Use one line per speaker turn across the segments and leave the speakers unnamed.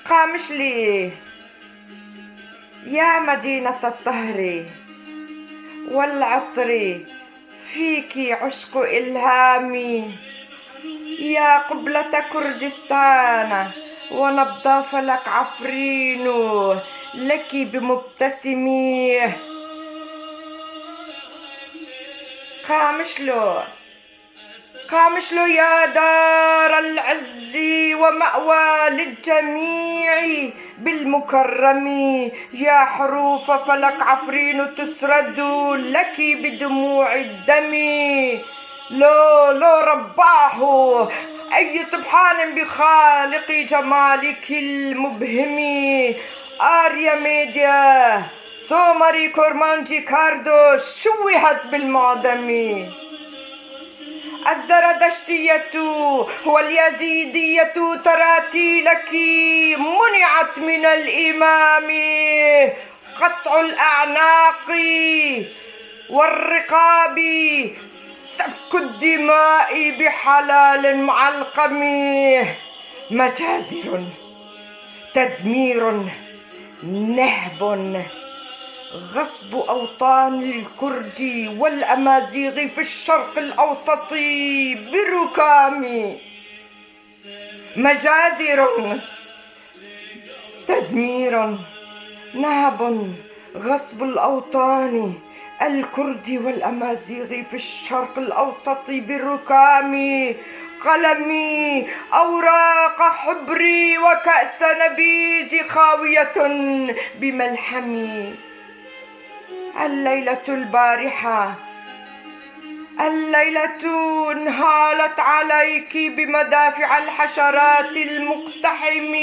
قامشلي يا مدينة الطهر والعطر، فيك عشق إلهامي، يا قبلة كردستان ونبض فلك عفرين، لك بمبتسمي. قامشلو يا دار العز ومأوى للجميع بالمكرم، يا حروف فلك عفرين تسرد لك بدموع الدم. لو رباه أي سبحان بخالق جمالك المبهم. آريا ميديا سومري كورمانجي كاردو شوهت بالمعدم. الزردشتية واليزيدية تراتيلك منعت من الإمام، قطع الأعناق والرقاب سفك الدماء بحلال معلقم. مجازر، تدمير، نهب، غصب أوطان الكرد والأمازيغ في الشرق الأوسط بركام. مجازر، تدمير، نهب، غصب الأوطان الكرد والأمازيغ في الشرق الأوسط بركام. قلمي، أوراق حبري وكأس نبيذ خاوية بملحمي. الليلة البارحة، الليلة انهالت عليك بمدافع الحشرات المقتحم،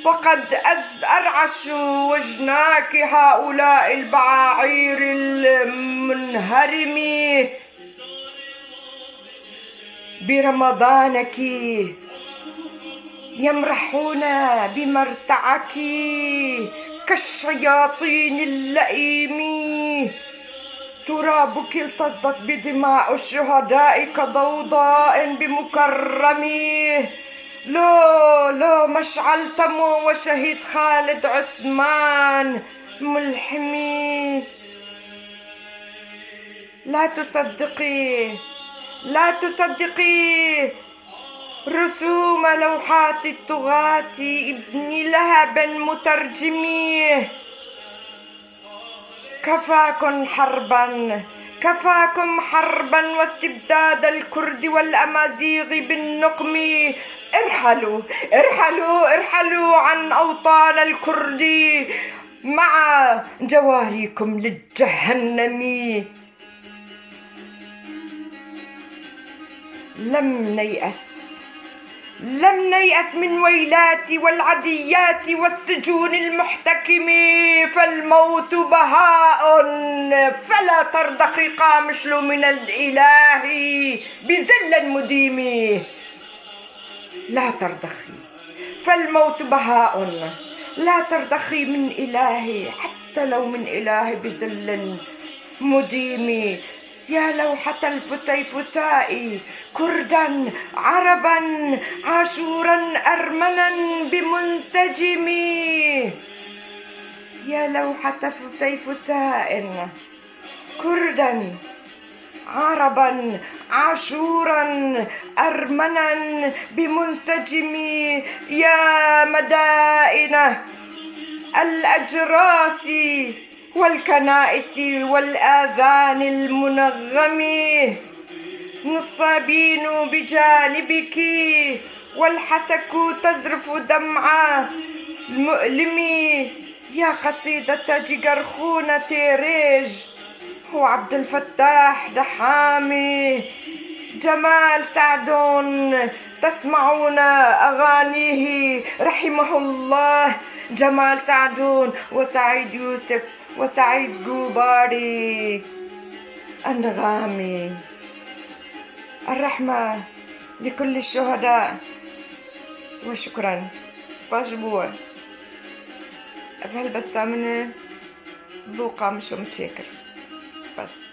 فقد أرعش وجناك هؤلاء البعاعير المنهرم. برمضانك يمرحون بمرتعك كالشياطين اللئيم، ترابك التزت بدماء الشهداء كضوضاء بمكرم. لو مشعل تمو وشهيد خالد عثمان ملحمي. لا تصدقي رسوم لوحات الطغاة ابن لهب مترجمي. كفاكم حربا واستبداد الكرد والأمازيغ بالنقم. ارحلوا عن أوطان الكرد مع جواريكم للجهنم. لم نيأس من ويلات والعديات والسجون المحتكم، فالموت بهاء فلا ترضخي قامشلو من الإله بذل مديم. لا ترضخي، فالموت بهاء لا ترضخي من إله، حتى لو من إله بذل مديم. يا لوحة الفسيفساء، كردا عربا عاشورا أرمنا بمنسجم. يا لوحة فسيفساء، كردا عربا عاشورا أرمنا بمنسجم. يا مدائن الأجراس والكنائس والآذان المنغم، نصابين بجانبك والحسك تزرف دمع المؤلم. يا قصيدة جيجرخونة تيريج وعبد الفتاح دحامي، جمال سعدون تسمعون أغانيه رحمه الله. جمال سعدون وسعيد يوسف وسعيد قوباري أنغامي. الرحمة لكل الشهداء وشكرا. سباجبوا أفعل بستامنه بوقا مشو متشكر. بس